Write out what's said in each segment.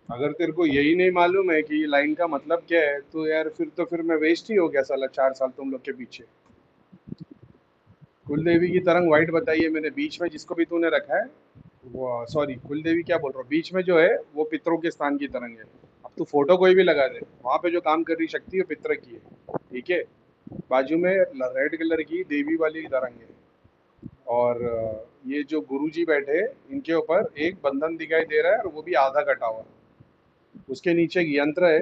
अगर तेरे को यही नहीं मालूम है कि ये लाइन का मतलब क्या है, तो यार फिर मैं वेस्ट ही हो गया साला 4 साल तुम लोग के पीछे। कुलदेवी की तरंग वाइट बताई है मैंने, बीच में जिसको भी तूने रखा है वो, सॉरी कुलदेवी क्या बोल रहा हूँ, बीच में जो है वो पितरों के स्थान की तरंग है। अब तू फोटो कोई भी लगा दे, वहां पे जो काम कर रही शक्ति है पितर की है, ठीक है। बाजू में रेड कलर की देवी वाली तरंग है। और ये जो गुरुजी बैठे हैं, इनके ऊपर एक बंधन दिखाई दे रहा है, और वो भी आधा कटा हुआ। उसके नीचे एक यंत्र है।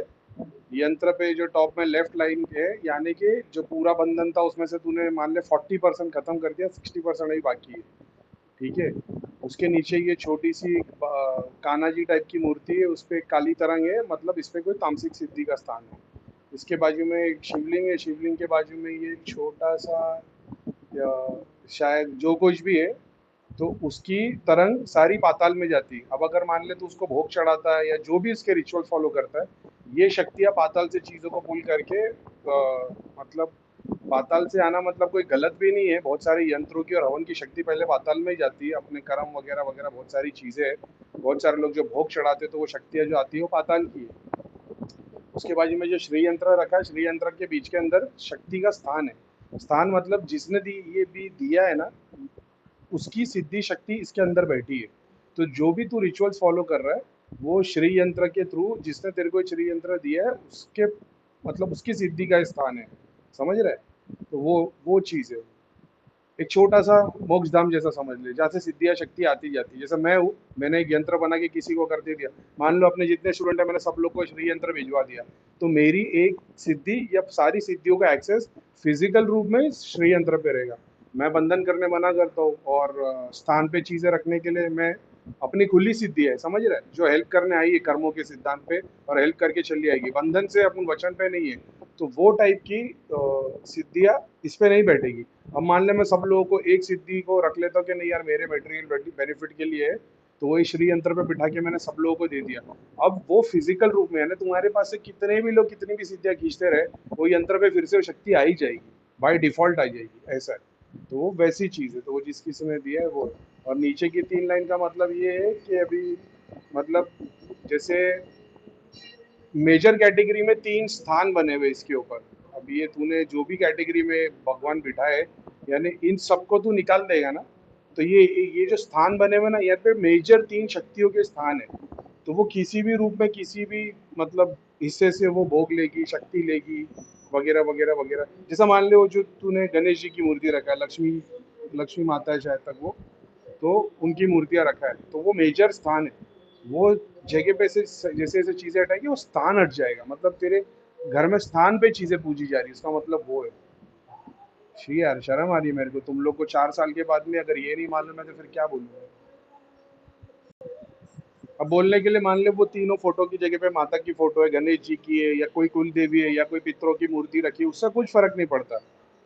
यंत्र पे जो टॉप में लेफ्ट लाइन है, यानी कि जो पूरा बंधन था उसमें से तूने मान ले 40% खत्म कर दिया, 60% अभी बाकी है, ठीक है। उसके नीचे ये छोटी सी कान्हा जी टाइप की मूर्ति है, उस पे काली तरंग है, मतलब इस पे कोई तामसिक सिद्धि का स्थान है। इसके बाजू में एक शिवलिंग है, शिवलिंग के बाजू में ये छोटा सा, या शायद जो कुछ भी है, तो उसकी तरंग सारी पाताल में जाती है। अब अगर मान ले तो उसको भोग चढ़ाता है या जो भी इसके रिचुअल फॉलो करता है, ये शक्तियाँ पाताल से चीज़ों को पुल करके मतलब पाताल से आना मतलब कोई गलत भी नहीं है। बहुत सारे यंत्रों की और हवन की शक्ति पहले पाताल में ही जाती है, अपने कर्म वगैरह वगैरह बहुत सारी चीज़ें हैं। बहुत सारे लोग जो भोग चढ़ाते हैं तो वो शक्तियाँ जो आती है वो पाताल की है। उसके बाजू में जो श्री यंत्र रखा है, श्री यंत्र के बीच के अंदर शक्ति का स्थान है। स्थान मतलब जिसने दी ये भी दिया है ना, उसकी सिद्धि शक्ति इसके अंदर बैठी है। तो जो भी तू रिचुअल्स फॉलो कर रहा है, वो श्री यंत्र के थ्रू, जिसने तेरे को श्री यंत्र दिया है उसके मतलब उसकी सिद्धि का स्थान है, समझ रहा है। तो वो चीज़ है। एक छोटा सा मोक्ष धाम जैसा समझ ले, जहाँ से सिद्धियाँ शक्ति आती जाती है। जैसे मैं हूँ, मैंने एक यंत्र बना के किसी को कर दे दिया, मान लो अपने जितने स्टूडेंट है मैंने सब लोग को श्री यंत्र भिजवा दिया, तो मेरी एक सिद्धि या सारी सिद्धियों का एक्सेस फिजिकल रूप में श्री यंत्र पे रहेगा। मैं बंधन करने मना करता हूँ, और स्थान पे चीजें रखने के लिए मैं, अपनी खुली सिद्धि है, समझ रहे हैं, जो हेल्प करने आई है कर्मों के सिद्धांत पे और हेल्प करके चली आएगी, बंधन से अपन वचन पे नहीं है। तो वो टाइप की सिद्धियाँ इस पे नहीं बैठेगी। अब मान ले मैं सब लोगों को एक सिद्धि को रख लेता हूँ कि नहीं यार मेरे मटेरियल बेनिफिट के लिए है, तो वही श्री यंत्र पे बिठा के मैंने सब लोगों को दे दिया। अब वो फिजिकल रूप में है ना, तुम्हारे पास से कितने भी लोग कितनी भी सिद्धियां खींचते रहे, वो यंत्र पे फिर से वो शक्ति आ ही जाएगी, बाय डिफॉल्ट आ जाएगी, ऐसा है। तो वो वैसी चीज है, तो वो जिस किसी ने दिया है वो। और नीचे की 3 लाइन का मतलब ये है कि अभी मतलब जैसे मेजर कैटेगरी में 3 स्थान बने हुए इसके ऊपर। अब ये तूने जो भी कैटेगरी में भगवान बिठाए, यानी इन सबको तू निकाल देगा ना, तो ये जो स्थान बने हुए ना, यहाँ पे मेजर 3 शक्तियों के स्थान है। तो वो किसी भी रूप में किसी भी मतलब हिस्से से वो भोग लेगी, शक्ति लेगी, वगैरह वगैरह वगैरह। जैसा मान ले वो जो तूने गणेश जी की मूर्ति रखा है, लक्ष्मी लक्ष्मी माता है शायद तक वो, तो उनकी मूर्तियाँ रखा है, तो वो मेजर स्थान है। वो जगह पे से जैसे जैसे चीज़ें हटाएगी वो स्थान हट जाएगा, मतलब तेरे घर में स्थान पे चीज़ें पूजी जा रही है, उसका मतलब वो है। शी यार शर्म आ रही है मेरे को, तुम लोग को 4 साल के बाद में अगर ये नहीं मालूम है तो फिर क्या बोलूँ। अब बोलने के लिए मान ले वो तीनों फोटो की जगह पे माता की फोटो है, गणेश जी की है, या कोई कुल देवी है, या कोई पितरों की मूर्ति रखी है, उससे कुछ फर्क नहीं पड़ता।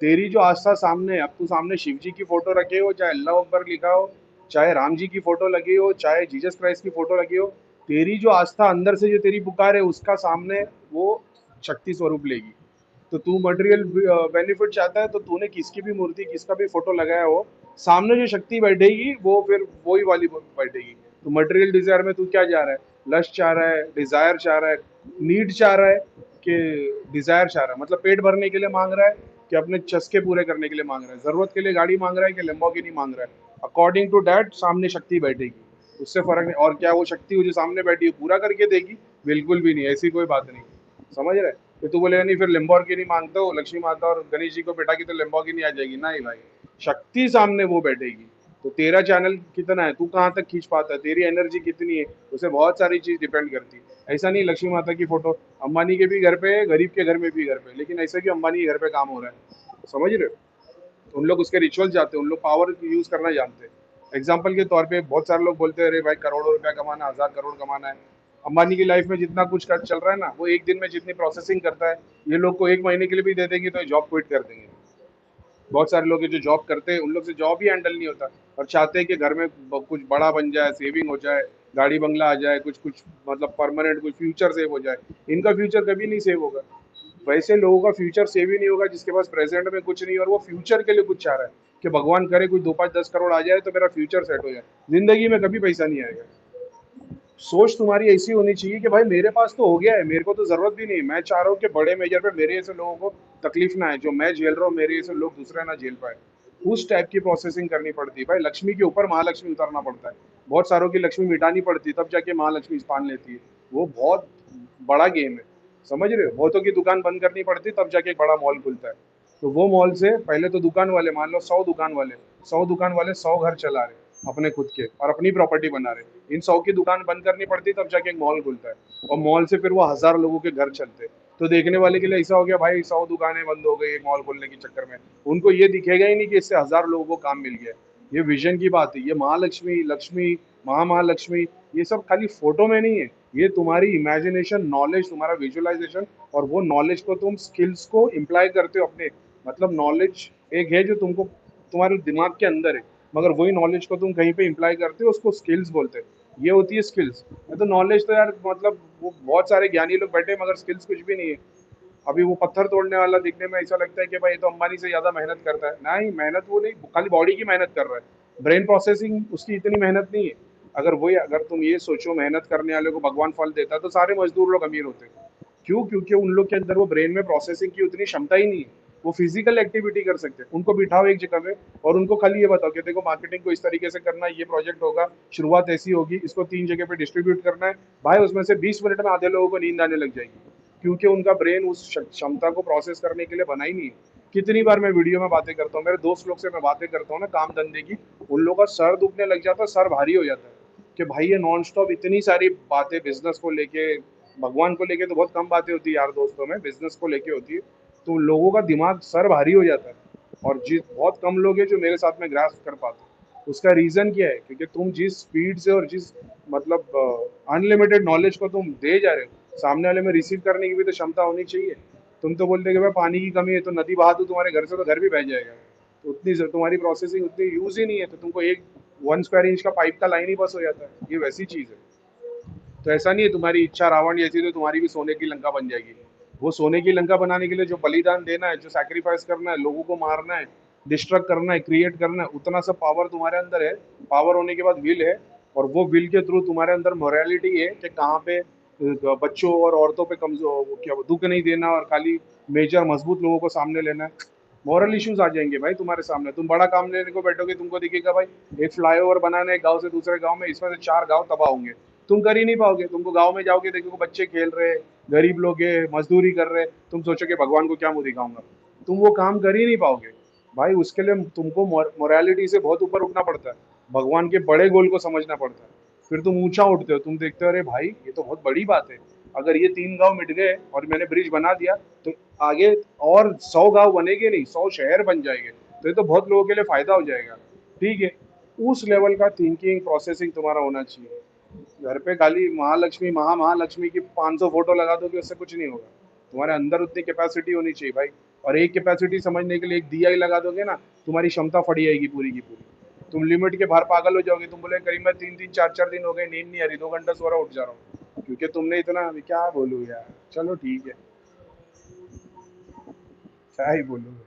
तेरी जो आस्था सामने है, अब तू सामने शिव जी की फोटो रखे हो, चाहे अल्लाह अकबर लिखा हो, चाहे राम जी की फोटो लगी हो, चाहे जीसस क्राइस्ट की फोटो लगी हो, तेरी जो आस्था अंदर से जो तेरी पुकार है उसका सामने वो शक्ति स्वरूप लेगी। तो तू मटेरियल बेनिफिट चाहता है, तो तूने किसकी भी मूर्ति किसका भी फोटो लगाया हो, सामने जो शक्ति बैठेगी वो फिर वही वाली बैठेगी। तो मटेरियल डिजायर में तू क्या चाह रहा है, लस्ट चाह रहा है, डिजायर चाह रहा है, नीड चाह रहा है, कि डिजायर चाह रहा है, मतलब पेट भरने के लिए मांग रहा है, कि अपने चस्के पूरे करने के लिए मांग रहा है, जरूरत के लिए गाड़ी मांग रहा है कि लंबोर्गिनी मांग रहा है, अकॉर्डिंग टू डैट सामने शक्ति बैठेगी। उससे फर्क नहीं। और क्या वो शक्ति वो जो सामने बैठी है पूरा करके देगी? बिल्कुल भी नहीं, ऐसी कोई बात नहीं, समझ रहे। तो तू बोलेगा नहीं फिर लेम्बोर्गिनी मांगते हो, लक्ष्मी माता और गणेश जी को बैठा के तो लेम्बोर्गिनी आ जाएगी? नहीं भाई, शक्ति सामने वो बैठेगी। तो तेरा चैनल कितना है, तू कहाँ तक खींच पाता है, तेरी एनर्जी कितनी है, उसे बहुत सारी चीज डिपेंड करती है। ऐसा नहीं लक्ष्मी माता की फोटो अंबानी के भी घर पे है, गरीब के घर में भी घर पे, लेकिन ऐसा कि अंबानी के घर पे काम हो रहा है, समझ रहे हो। तो उन लोग उसके रिचुअल जाते हैं, उन लोग पावर यूज करना जानते हैं। एग्जाम्पल के तौर पे बहुत सारे लोग बोलते हैं अरे भाई करोड़ों रुपया कमाना, 1000 करोड़ कमाना है। अंबानी की लाइफ में जितना कुछ कर चल रहा है ना, वो एक दिन में जितनी प्रोसेसिंग करता है, ये लोग को एक महीने के लिए भी दे देंगे तो जॉब क्विट कर देंगे। बहुत सारे लोग हैं जो जॉब करते हैं, उन लोग से जॉब ही हैंडल नहीं होता, और चाहते हैं कि घर में कुछ बड़ा बन जाए, सेविंग हो जाए, गाड़ी बंगला आ जाए, कुछ कुछ मतलब परमानेंट कुछ फ्यूचर सेव हो जाए। इनका फ्यूचर कभी नहीं सेव होगा। वैसे लोगों का फ्यूचर सेव ही नहीं होगा जिसके पास प्रेजेंट में कुछ नहीं है और वो फ्यूचर के लिए कुछ चाह रहा है, कि भगवान करे कोई 2 5 10 करोड़ आ जाए तो मेरा फ्यूचर सेट हो जाए। जिंदगी में कभी पैसा नहीं आएगा। सोच तुम्हारी ऐसी होनी चाहिए कि भाई मेरे पास तो हो गया है, मेरे को तो जरूरत भी नहीं, मैं चाह रहा हूँ कि बड़े मेजर पे मेरे जैसे लोगों को तकलीफ ना आए, जो मैं झेल रहा हूँ मेरे जैसे लोग दूसरे ना झेल पाए। उस टाइप की प्रोसेसिंग करनी पड़ती है भाई। लक्ष्मी के ऊपर महालक्ष्मी उतारना पड़ता है, बहुत सारों की लक्ष्मी मिटानी पड़ती है, तब जाके महालक्ष्मी स्थान लेती है। वो बहुत बड़ा गेम है, समझ रहे हो? बहुतों की दुकान बंद करनी पड़ती है, तब जाके एक बड़ा मॉल खुलता है। तो वो मॉल से पहले तो दुकान वाले, मान लो 100 दुकान वाले, 100 दुकान वाले 100 घर चला रहे अपने खुद के और अपनी प्रॉपर्टी बना रहे, इन 100 की दुकान बंद करनी पड़ती तब जाके एक मॉल खुलता है, और मॉल से फिर वो 1000 लोगों के घर चलते। तो देखने वाले के लिए ऐसा हो गया भाई 100 दुकानें बंद हो गई मॉल खोलने के चक्कर में, उनको ये दिखेगा ही नहीं कि इससे 1000 लोगों को काम मिल गया। ये विजन की बात है। ये महालक्ष्मी, लक्ष्मी, महामहालक्ष्मी, ये सब खाली फोटो में नहीं है, ये तुम्हारी इमेजिनेशन, नॉलेज, तुम्हारा विजुअलाइजेशन, और वो नॉलेज को तुम स्किल्स को इम्प्लाई करते हो अपने। मतलब नॉलेज एक है जो तुमको तुम्हारे दिमाग के अंदर है, मगर वही नॉलेज को तुम कहीं पे इम्प्लाई करते हो, उसको स्किल्स बोलते हैं। ये होती है स्किल्स। तो नॉलेज तो यार मतलब वो बहुत सारे ज्ञानी लोग बैठे हैं, मगर स्किल्स कुछ भी नहीं है। अभी वो पत्थर तोड़ने वाला दिखने में ऐसा लगता है कि भाई ये तो अंबानी से ज्यादा मेहनत करता है, नहीं, मेहनत वो नहीं, खाली बॉडी की मेहनत कर रहा है, ब्रेन प्रोसेसिंग उसकी इतनी मेहनत नहीं है। अगर तुम ये सोचो मेहनत करने वाले को भगवान फल देता है, तो सारे मजदूर लोग अमीर होते हैं। क्यों? क्योंकि उन लोग के अंदर वो ब्रेन में प्रोसेसिंग की उतनी क्षमता ही नहीं है। वो फिजिकल एक्टिविटी कर सकते हैं, उनको बिठाओ एक जगह पे और उनको खाली ये बताओ कि देखो मार्केटिंग को इस तरीके से करना है, ये प्रोजेक्ट होगा, शुरुआत ऐसी होगी, इसको 3 जगह पे डिस्ट्रीब्यूट करना है। भाई उसमें से 20 मिनट में आधे लोगों को नींद आने लग जाएगी, क्योंकि उनका ब्रेन उस क्षमता को प्रोसेस करने के लिए बना ही नहीं है। कितनी बार मैं वीडियो में बातें करता हूँ, मेरे दोस्त लोग से मैं बातें करता हूँ ना काम धंधे की, उन लोगों का सर दुखने लग जाता है, सर भारी हो जाता है कि भाई ये नॉन स्टॉप इतनी सारी बातें बिजनेस को लेके, भगवान को लेके तो बहुत कम बातें होती है यार दोस्तों में, बिजनेस को लेके होती है, तो लोगों का दिमाग सर भारी हो जाता है। और जिस बहुत कम लोग हैं जो मेरे साथ में ग्रास्प कर पाते हैं। उसका रीजन क्या है? क्योंकि तुम जिस स्पीड से और जिस मतलब अनलिमिटेड नॉलेज को तुम दे जा रहे हो, सामने वाले में रिसीव करने की भी तो क्षमता होनी चाहिए। तुम तो बोलते कि भाई पानी की कमी है तो नदी बहा दो तुम्हारे घर से, तो घर भी बह जाएगा। तो उतनी तुम्हारी प्रोसेसिंग उतनी यूज ही नहीं है, तो तुमको एक 1 स्क्वायर इंच का पाइप का लाइन ही बस हो जाता है। ये वैसी चीज है। तो ऐसा नहीं है तुम्हारी इच्छा रावण जैसी तो तुम्हारी भी सोने की लंका बन जाएगी। वो सोने की लंका बनाने के लिए जो बलिदान देना है, जो सैक्रिफाइस करना है, लोगों को मारना है, डिस्ट्रक्ट करना है, क्रिएट करना है, उतना सब पावर तुम्हारे अंदर है। पावर होने के बाद विल है, और वो विल के थ्रू तुम्हारे अंदर मोरालिटी है कि कहाँ पे बच्चों और औरतों पे कमजोर वो क्या दुख नहीं देना, और खाली मेजर मजबूत लोगों को सामने लेना है। मॉरल इश्यूज आ जाएंगे भाई तुम्हारे सामने। तुम बड़ा काम लेने को बैठोगे, तुमको दिखेगा भाई एक फ्लाईओवर बनाना है गांव से दूसरे गांव में, इसमें से 4 गांव तबाह होंगे, तुम कर ही नहीं पाओगे। तुमको गांव में जाओगे देखोगे बच्चे खेल रहे, गरीब लोग है मजदूरी कर रहे, तुम सोचोगे भगवान को क्या मुंह दिखाऊंगा, तुम वो काम कर ही नहीं पाओगे। भाई उसके लिए तुमको मोरालिटी से बहुत ऊपर उठना पड़ता है, भगवान के बड़े गोल को समझना पड़ता है। फिर तुम ऊंचा उठते हो, तुम देखते हो अरे भाई ये तो बहुत बड़ी बात है, अगर ये 3 गांव मिट गए और मैंने ब्रिज बना दिया, तो आगे और 100 गांव बनेंगे नहीं, 100 शहर बन जाएंगे, तो ये तो बहुत लोगों के लिए फायदा हो जाएगा। ठीक है, उस लेवल का थिंकिंग प्रोसेसिंग तुम्हारा होना चाहिए। घर पे खाली महालक्ष्मी महालक्ष्मी की 500 फोटो लगा दोगे उससे कुछ नहीं होगा। तुम्हारे अंदर उतनी कैपेसिटी होनी चाहिए भाई। और एक कैपेसिटी समझने के लिए एक दिया ही लगा दोगे ना, तुम्हारी क्षमता फटी जाएगी पूरी की पूरी। तुम लिमिट के बाहर पागल हो जाओगे, तुम बोले करीब मैं 3-3 4-4 दिन हो गए नींद नहीं आ रही, 2 घंटा सो रहा उठ जा रहा हूँ, क्योंकि तुमने इतना, अभी क्या बोलूँ यार, चलो ठीक है, क्या ही बोलूँ।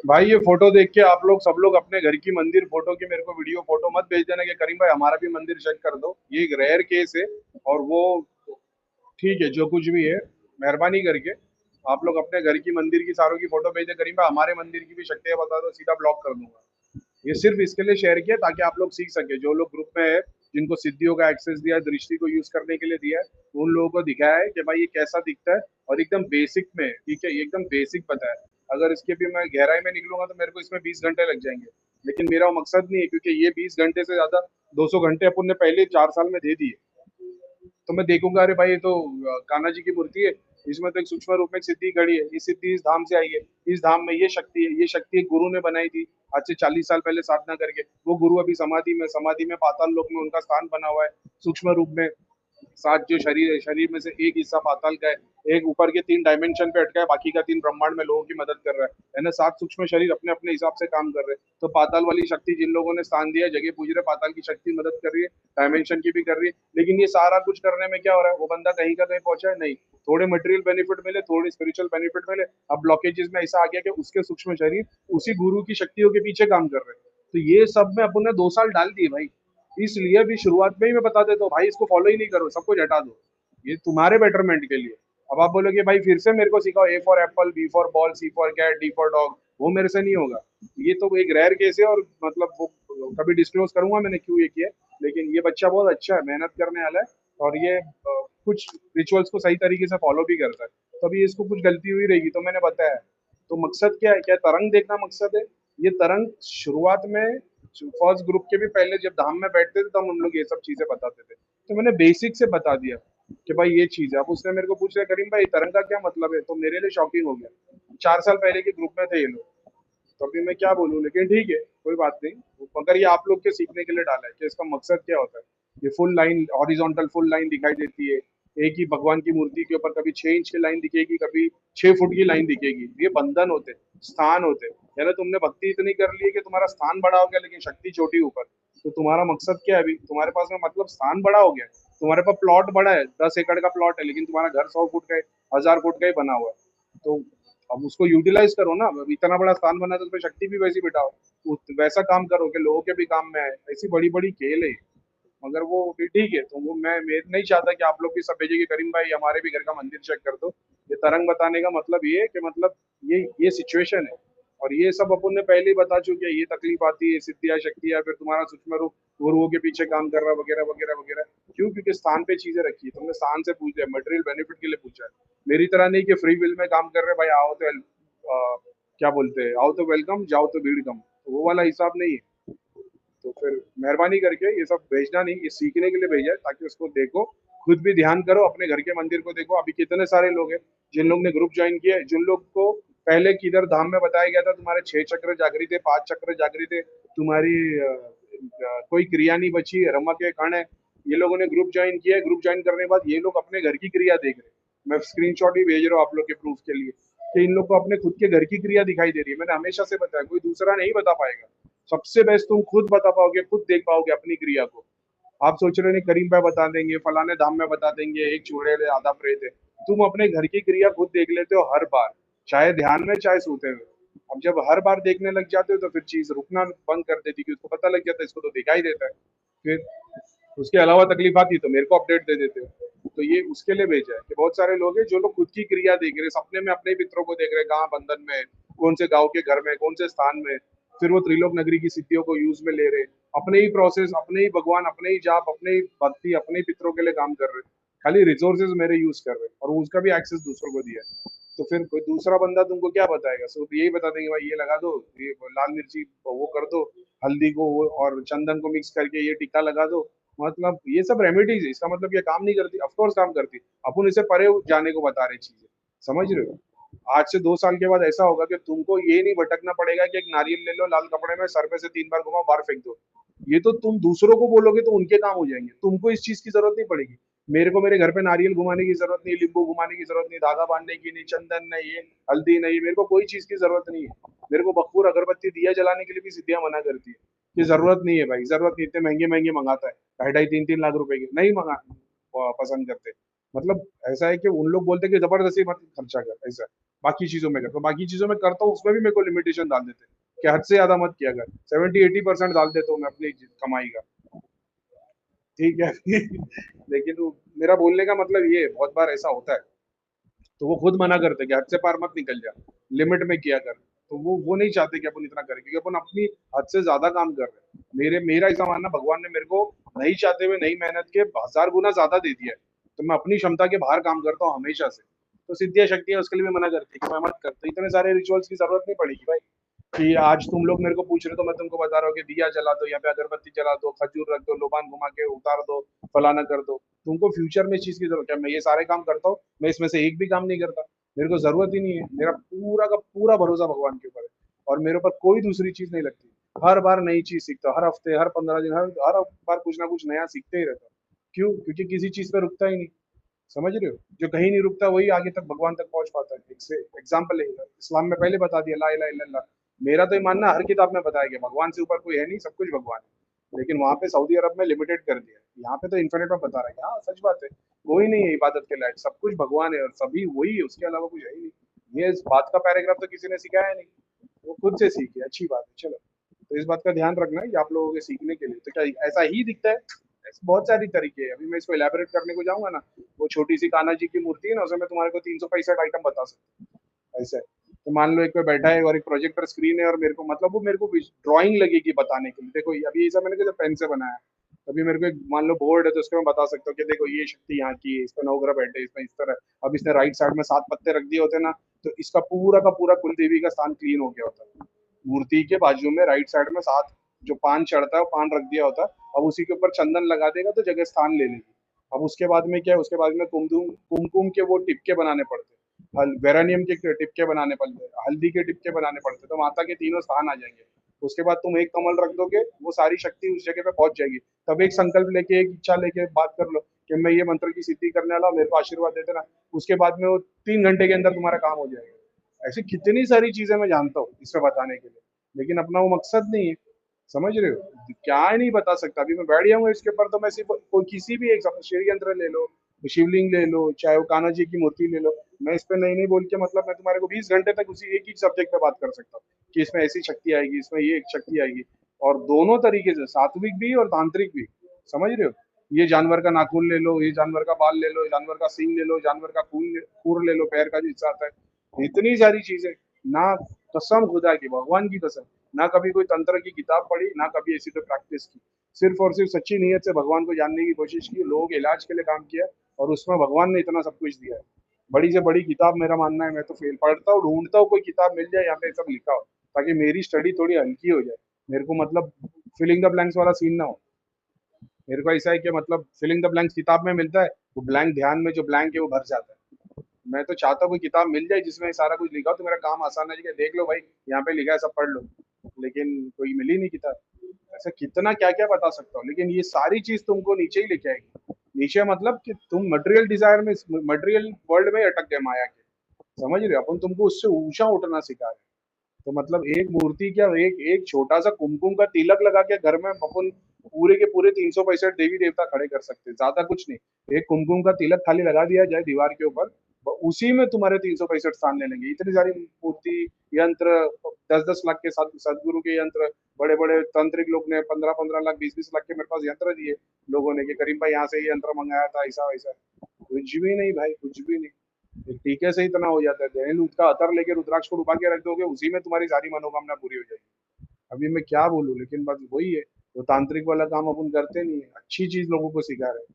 भाई ये फोटो देख के आप लोग सब लोग अपने घर की मंदिर फोटो की मेरे को वीडियो फोटो मत भेज देना कि करीम भाई हमारा भी मंदिर चेक कर दो, ये एक रेयर केस है। और वो ठीक है जो कुछ भी है, मेहरबानी करके आप लोग अपने घर की मंदिर की सारों की फोटो भेज दे करीम भाई, हमारे मंदिर की भी शक्तियाँ बता दो, सीधा ब्लॉक कर दूंगा। ये सिर्फ इसके लिए शेयर किया ताकि आप लोग सीख सके, जो लोग ग्रुप में है, जिनको सिद्धियों का एक्सेस दिया है, दृष्टि को यूज करने के लिए दिया है, उन लोगों को दिखाया है कि भाई ये कैसा दिखता है, और एकदम बेसिक में, ठीक है, ये एकदम बेसिक पता है। अगर इसके भी मैं गहराई में निकलूंगा तो मेरे को इसमें 20 घंटे लग जाएंगे, लेकिन मेरा वो मकसद नहीं है, क्योंकि ये 20 घंटे से ज्यादा 200 घंटे अपन ने पहले 4 साल में दे दिए। तो मैं देखूंगा अरे भाई ये तो कान्हा जी की मूर्ति है, इसमें तो एक सूक्ष्म रूप में एक सिद्धि खड़ी है, ये सिद्धि इस धाम से आई है, इस धाम में ये शक्ति है, ये शक्ति एक गुरु ने बनाई थी आज से 40 साल पहले साधना करके, वो गुरु अभी समाधि में पाताल लोक में उनका स्थान बना हुआ है सूक्ष्म रूप में। 7 जो शरीर है, शरीर में से एक हिस्सा पाताल का है, एक ऊपर के 3 डायमेंशन पे अटका है, बाकी का 3 ब्रह्मांड में लोगों की मदद कर रहा है ना। 7 सूक्ष्म शरीर अपने अपने हिसाब से काम कर रहे हैं, तो पाताल वाली शक्ति जिन लोगों ने स्थान दिया, जगह पूज रहे, पाताल की शक्ति मदद कर रही है, डायमेंशन की भी कर रही है। लेकिन ये सारा कुछ करने में क्या हो रहा है, वो बंदा कहीं का कहीं पहुंचा है नहीं, थोड़े मटेरियल बेनिफिट मिले, थोड़ी स्पिरिचुअल बेनिफिट मिले, अब ब्लॉकेजेस में ऐसा आ गया कि उसके सूक्ष्म शरीर उसी गुरु की शक्तियों के पीछे काम कर रहे हैं। तो ये सब में अपन ने 2 साल डाल दिए भाई, इसलिए अभी शुरुआत में ही मैं बता देता हूँ भाई इसको फॉलो ही नहीं करो, सब कुछ हटा दो, ये तुम्हारे बेटरमेंट के लिए। अब आप बोलोगे भाई फिर से मेरे को सिखाओ, A for apple, B for ball, C for cat, D for dog, वो मेरे से नहीं होगा। ये तो एक रेयर केस है, और मतलब वो कभी डिस्क्लोज करूंगा मैंने क्यों ये किया। लेकिन ये बच्चा बहुत अच्छा है, मेहनत करने वाला है, और ये कुछ रिचुअल्स को सही तरीके से फॉलो भी करता है। तो अभी इसको कुछ गलती हुई रहेगी तो मैंने बताया है। तो मकसद क्या है, क्या तरंग देखना मकसद है? ये तरंग शुरुआत में फर्स्ट ग्रुप के भी पहले जब धाम में बैठते थे तब हम लोग ये सब चीजें बताते थे, तो मैंने बेसिक से बता दिया कि भाई ये चीज है। अब उसने मेरे को पूछ लिया करीम भाई तरंग का क्या मतलब है, तो मेरे लिए शॉकिंग हो गया। 4 साल पहले के ग्रुप में थे ये लोग, तो अभी मैं क्या बोलूँ, लेकिन ठीक है कोई बात नहीं। मगर ये आप लोग के सीखने के लिए डाला है कि इसका मकसद क्या होता है। ये full line, horizontal full line दिखाई देती है, एक ही भगवान की मूर्ति के ऊपर कभी 6 इंच की लाइन दिखेगी, कभी 6 फुट की लाइन दिखेगी। ये बंधन होते, स्थान होते। यानी तुमने भक्ति इतनी कर ली है कि तुम्हारा स्थान बड़ा हो गया, लेकिन शक्ति छोटी ऊपर। तो तुम्हारा मकसद क्या है अभी, तुम्हारे पास में मतलब स्थान बड़ा हो गया, तुम्हारे पास प्लॉट बड़ा है, 10 एकड़ का प्लॉट है, लेकिन तुम्हारा घर 100 फुट का है, 1000 फुट का ही बना हुआ है। तो अब उसको यूटिलाइज करो ना। अब इतना बड़ा स्थान बना है तो उसमें शक्ति भी वैसी बिठाओ, वैसा काम करो कि लोगों के भी काम में आए। ऐसी बड़ी बड़ी खेल है। मगर वो भी ठीक है, तो वो मैं नहीं चाहता कि आप लोग भी सब भेजिए कि करीम भाई हमारे भी घर का मंदिर चेक कर दो। ये तरंग बताने का मतलब ये है कि मतलब ये सिचुएशन है, और ये सब अपन ने पहले ही बता चुके हैं। ये तकलीफ आती है, सिद्धियाँ शक्तियाँ, फिर तुम्हारा सूक्ष्म रूप गुरुओं के पीछे काम कर रहा है, वगैरह वगैरह वगैरह। क्यों? क्योंकि स्थान पे चीजें रखी है, तुमने स्थान से पूछा है, मटेरियल बेनिफिट के लिए पूछा है। मेरी तरह नहीं कि फ्री विल में काम कर रहे भाई, आओ तो क्या बोलते हैं, आओ तो वेलकम, जाओ तो भीड़ कम, तो वो वाला हिसाब नहीं है। तो फिर मेहरबानी करके ये सब भेजना नहीं, ये सीखने के लिए भेजा है ताकि उसको देखो, खुद भी ध्यान करो, अपने घर के मंदिर को देखो। अभी कितने सारे लोग हैं जिन लोग ने ग्रुप ज्वाइन किया है, जिन लोग को पहले किधर धाम में बताया गया था तुम्हारे 6 चक्र जागृत है, 5 चक्र जागृत है, तुम्हारी कोई क्रिया नहीं बची, रमक है, कण है। ये लोगों ने ग्रुप ज्वाइन किया है, ग्रुप ज्वाइन करने के बाद ये लोग अपने घर की क्रिया देख रहे हैं। मैं स्क्रीनशॉट भी भेज रहा हूँ आप लोग के प्रूफ के लिए कि इन लोग को अपने खुद के घर की क्रिया दिखाई दे रही है। मैंने हमेशा से बताया कोई दूसरा नहीं बता पाएगा। सबसे बेस्ट तुम खुद बता पाओगे, खुद देख पाओगे अपनी क्रिया को। आप सोच रहे हो नहीं करीम भाई बता देंगे, फलाने धाम में बता देंगे, एक चूड़ेल है, आधा प्रेत है। तुम अपने घर की क्रिया खुद देख लेते हो हर बार, चाहे ध्यान में चाहे सोते हुए। अब जब हर बार देखने लग जाते हो तो फिर चीज रुकना बंद कर देती, कि उसको पता लग जाता है इसको तो दिखाई देता है। फिर उसके अलावा तकलीफ आती तो मेरे को अपडेट दे देते हो। तो ये उसके लिए भेजा है कि बहुत सारे लोग हैं जो लोग खुद की क्रिया देख रहे हैं, सपने में अपने ही पितरों को देख रहे हैं, कहाँ बंधन में, कौन से गांव के घर में, कौन से स्थान में। फिर वो त्रिलोक नगरी की सिद्धियों को यूज में ले रहे, अपने ही प्रोसेस, अपने ही भगवान, अपने ही जाप, अपने ही भक्ति, अपने ही पितरों के लिए काम कर रहे, खाली रिसोर्सेज मेरे यूज कर रहे, और उसका भी एक्सेस दूसरों को दिया है। तो फिर कोई दूसरा बंदा तुमको क्या बताएगा, सिर्फ यही बता देंगे भाई ये लगा दो, ये लाल मिर्ची वो कर दो, हल्दी को और चंदन को मिक्स करके ये टिक्का लगा दो। मतलब ये सब रेमेडीज है, इसका मतलब ये काम नहीं करती, ऑफकोर्स काम करती। अपन इसे परे जाने को बता रहे चीजें, समझ रहे हो? आज से 2 साल के बाद ऐसा होगा कि तुमको ये नहीं भटकना पड़ेगा कि एक नारियल ले लो, लाल कपड़े में सर पे से 3 बार घुमाओ, बाहर फेंक दो। ये तो तुम दूसरों को बोलोगे तो उनके काम हो जाएंगे, तुमको इस चीज की जरूरत नहीं पड़ेगी। मेरे को मेरे घर पे नारियल घुमाने की जरूरत नहीं, नींबू घुमाने की जरूरत नहीं, धागा बांधने की नहीं, चंदन नहीं है, हल्दी नहीं, मेरे को कोई चीज की जरूरत नहीं है। मेरे को बखूर अगरबत्ती दिया जलाने के लिए भी सिद्धियां मना करती है कि जरूरत नहीं है भाई, जरूरत नहीं, इतने महंगे महंगे मंगाता है, 2.5 2.5 3 3 लाख रुपए के नहीं मंगा पसंद करते। मतलब ऐसा है कि उन लोग बोलते हैं कि जबरदस्ती मत खर्चा कर, ऐसा है। बाकी चीजों में कर, तो बाकी चीजों में करता हूँ उसमें भी मेरे को लिमिटेशन डाल देते हैं कि हद से ज्यादा मत किया कर, 70-80% डाल देता हूँ मैं अपनी कमाई का। ठीक है लेकिन वो मेरा बोलने का मतलब ये है, बहुत बार ऐसा होता है तो वो खुद मना करते हैं कि हद से पार मत निकल जा, लिमिट में किया कर। तो वो नहीं चाहते कि अपन इतना करें, क्योंकि अपन अपनी हद से ज्यादा काम कर रहे हैं। मेरा ऐसा मानना, भगवान ने मेरे को नहीं चाहते हुए नहीं मेहनत के 1000 गुना ज्यादा दे दिया है, तो मैं अपनी क्षमता के बाहर काम करता हूँ हमेशा से। तो सिद्धियां शक्तियां उसके लिए भी मना करती है कि मैं मत कर, तो इतने सारे रिचुअल्स की जरूरत नहीं पड़ेगी भाई। कि आज तुम लोग मेरे को पूछ रहे हो तो मैं तुमको बता रहा हूँ कि दिया जला दो, या पे अगरबत्ती जला दो, खजूर रख दो, लोबान घुमा के उतार दो, फलाना कर दो। तुमको फ्यूचर में इस चीज की जरूरत है, मैं ये सारे काम करता हूँ, मैं इसमें से एक भी काम नहीं करता। मेरे को जरूरत ही नहीं है, मेरा पूरा का पूरा भरोसा भगवान के ऊपर है, और मेरे ऊपर कोई दूसरी चीज नहीं लगती। हर बार नई चीज सीखता हूँ, हर हफ्ते, हर 15 दिन, हर बार कुछ ना कुछ नया सीखते ही रहता हूँ। क्यों? क्योंकि किसी चीज पे रुकता ही नहीं। समझ रहे हो? जो कहीं नहीं रुकता वही आगे तक भगवान तक पहुंच पाता है। एक से एग्जाम्पल है, इस्लाम में पहले बता दिया ला इलाहा इल्लल्लाह। मेरा तो ये मानना हर किताब में बताया गया भगवान से ऊपर कोई है नहीं, सब कुछ भगवान है। लेकिन वहां पे सऊदी अरब में लिमिटेड कर दिया, यहाँ पे तो इन्फिनिट में बता रहा है। हाँ सच बात है, कोई नहीं है इबादत के लायक, सब कुछ भगवान है और सभी वही है, उसके अलावा कुछ है ही नहीं। ये इस बात का पैराग्राफ तो किसी ने सिखाया नहीं, वो खुद से सीखे, अच्छी बात है। चलो। तो इस बात का ध्यान रखना है कि आप लोगों के सीखने के लिए। तो क्या ऐसा ही दिखता है? ऐसे बहुत सारी तरीके हैं। अभी मैं इसको इलेबोरेट करने को जाऊंगा ना, वो छोटी सी कान्हा जी की मूर्ति है ना, उसमें मैं तुम्हारे को 365 आइटम बता सकता हूँ। ऐसे तो मान लो एक पे बैठा है और एक प्रोजेक्टर स्क्रीन है, और मेरे को मतलब वो मेरे को ड्राइंग लगेगी बताने के लिए। देखो अभी ऐसा मैंने कैसे पेन से बनाया है। अभी मेरे को एक मान लो बोर्ड है, तो उसको मैं बता सकता हूँ कि देखो ये शक्ति यहाँ की है, इस पर नवग्रह बैठे, इसमें इस तरह। अब इसने राइट साइड में 7 पत्ते रख दिए होते ना, तो इसका पूरा का पूरा कुल देवी का स्थान क्लीन हो गया होता। मूर्ति के बाजू में राइट साइड में 7 जो पान चढ़ता है, वो पान रख दिया होता। अब उसी के ऊपर चंदन लगा देगा तो जगह स्थान ले लेगी। अब उसके बाद में क्या है, उसके बाद में कुमकुम कुमकुम के वो टिपके बनाने पड़ते हैं, वेरानियम के टिपके बनाने पड़ते हैं, हल्दी के टिपके बनाने पड़ते हैं, तो माता के तीनों स्थान आ जाएंगे। उसके बाद तुम एक कमल रख दोगे, वो सारी शक्ति उस जगह पे पहुंच जाएगी। तब एक संकल्प लेके, एक इच्छा लेके बात कर लो कि मैं ये मंत्र की सिद्धि करने वाला हूं, मेरे को आशीर्वाद देते ना। उसके बाद में वो 3 घंटे के अंदर तुम्हारा काम हो जाएगा। ऐसी कितनी सारी चीजें मैं जानता हूँ इसमें बताने के लिए, लेकिन अपना वो मकसद नहीं है। समझ रहे हो क्या है, नहीं बता सकता। अभी मैं बैठ जाऊंगा इसके ऊपर तो मैं सिर्फ कोई किसी भी एक श्री यंत्र ले लो, शिवलिंग ले लो, चाहे वो कान्हा जी की मूर्ति ले लो, मैं इस पे नहीं नहीं बोल के मतलब मैं तुम्हारे को 20 घंटे तक उसी एक ही सब्जेक्ट पे बात कर सकता हूँ कि इसमें ऐसी शक्ति आएगी, इसमें ये एक शक्ति आएगी। और दोनों तरीके से, सात्विक भी और तांत्रिक भी। समझ रहे हो? ये जानवर का नाखून ले लो, ये जानवर का बाल ले लो, जानवर का सींग ले लो, जानवर का खूर ले लो, पैर का जो हिस्सा आता है, इतनी सारी चीजें ना। कसम खुदा की, भगवान की कसम, ना कभी कोई तंत्र की किताब पढ़ी, ना कभी ऐसी कोई प्रैक्टिस की। सिर्फ और सिर्फ सच्ची नीयत से भगवान को जानने की कोशिश की, लोगों के इलाज के लिए काम किया, और उसमें भगवान ने इतना सब कुछ दिया है। बड़ी से बड़ी किताब मेरा मानना है, मैं तो फेल पढ़ता हूँ, ढूंढता हूँ कोई किताब मिल जाए यहाँ पे सब लिखा हो, ताकि मेरी स्टडी थोड़ी हल्की हो जाए। मेरे को मतलब फिलिंग द ब्लैंक्स वाला सीन ना हो। मेरे को ऐसा है कि मतलब फिलिंग द ब्लैंक्स किताब में मिलता है, वो ब्लैंक ध्यान में जो ब्लैंक है वो भर जाता है। मैं तो चाहता हूँ कोई किताब मिल जाए जिसमें सारा कुछ लिखा हो, तो मेरा काम आसान है कि देख लो भाई, यहाँ पे लिखा है, सब पढ़ लो। लेकिन कोई मिली नहीं किताब। ऐसा कितना क्या क्या बता सकता हूँ, लेकिन ये सारी चीज तुमको नीचे ही लेके आएगी। नीचे मतलब कि तुम मटेरियल डिजायर में, मटेरियल वर्ल्ड में अटक गए माया के। समझ रहे हो? अपन तुमको उससे ऊंचा उठना सिखा रहे हैं। तो मतलब एक मूर्ति क्या, एक एक छोटा सा कुमकुम का तिलक लगा के घर में अपन पूरे के पूरे 365 देवी देवता खड़े कर सकते हैं, ज्यादा कुछ नहीं। एक कुमकुम का तिलक खाली लगा दिया जाए दीवार के ऊपर, उसी में तुम्हारे 365 स्थान ले लेंगे। इतनी सारी मूर्ति, यंत्र, 10-10 लाख के सदगुरु के यंत्र, बड़े बड़े तांत्रिक लोग ने 15-15 लाख, 20-20 लाख के मेरे पास यंत्र दिए लोगों ने कि करीम भाई यहाँ से ये यंत्र मंगाया था, ऐसा वैसा। कुछ भी नहीं भाई, कुछ भी नहीं। एक टीके से इतना हो जाता है। दहलीज का अतर लेके रुद्राक्ष को डुबा के रख दोगे, उसी में तुम्हारी सारी मनोकामना पूरी हो जाएगी। अभी मैं क्या बोलूं, लेकिन बस वही है। वो तांत्रिक वाला काम अपन करते नहीं है, अच्छी चीज लोगों को सिखा रहे हैं।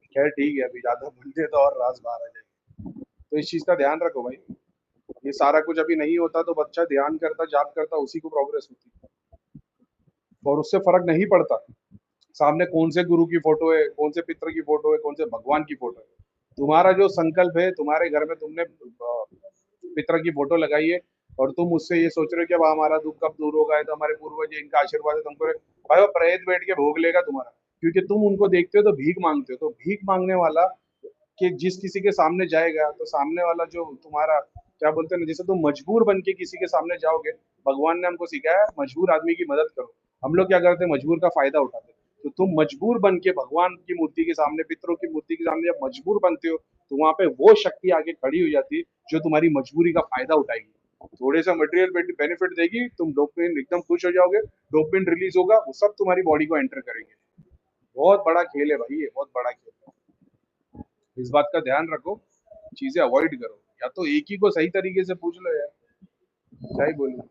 खैर ठीक है, अभी ज्यादा बोलते तो और राज बाहर आ जाएगी। तो इस चीज का ध्यान रखो भाई। ये सारा कुछ अभी नहीं होता तो बच्चा ध्यान करता, जाप करता, उसी को प्रोग्रेस होती, और उससे फर्क नहीं पड़ता सामने कौन से गुरु की फोटो है, कौन से पितर की फोटो है, कौन से भगवान की फोटो है। तुम्हारा जो संकल्प है, तुम्हारे घर में तुमने पितर की फोटो लगाई है, और तुम उससे ये सोच रहे हो कि अब हमारा दुख कब दूर होगा, है तो हमारे पूर्वज इनका आशीर्वाद है तुमको। भाई वो प्रेत बैठ के भोग लेगा तुम्हारा, क्योंकि तुम उनको देखते हो तो भीख मांगते हो। तो भीख मांगने वाला कि जिस किसी के सामने जाएगा, तो सामने वाला जो तुम्हारा क्या बोलते हैं ना, जैसे तुम मजबूर बन के किसी के सामने जाओगे। भगवान ने हमको सिखाया मजबूर आदमी की मदद करो। हम लोग क्या करते हैं, मजबूर का फायदा उठाते हैं। तो तुम मजबूर बन के भगवान की मूर्ति के सामने, पितरों की मूर्ति के सामने जब मजबूर बनते हो, तो वहां पे वो शक्ति आके खड़ी हो जाती है जो तुम्हारी मजबूरी का फायदा उठाएगी। थोड़े सा मटेरियल बेनिफिट देगी, तुम डोपामिन एकदम खुश हो जाओगे, डोपामिन रिलीज होगा, वो सब तुम्हारी बॉडी को एंटर करेंगे। बहुत बड़ा खेल है भाई, ये बहुत बड़ा खेल है। इस बात का ध्यान रखो, चीजें अवॉइड करो, या तो एक ही को सही तरीके से पूछ लो यार। क्या ही बोलूं।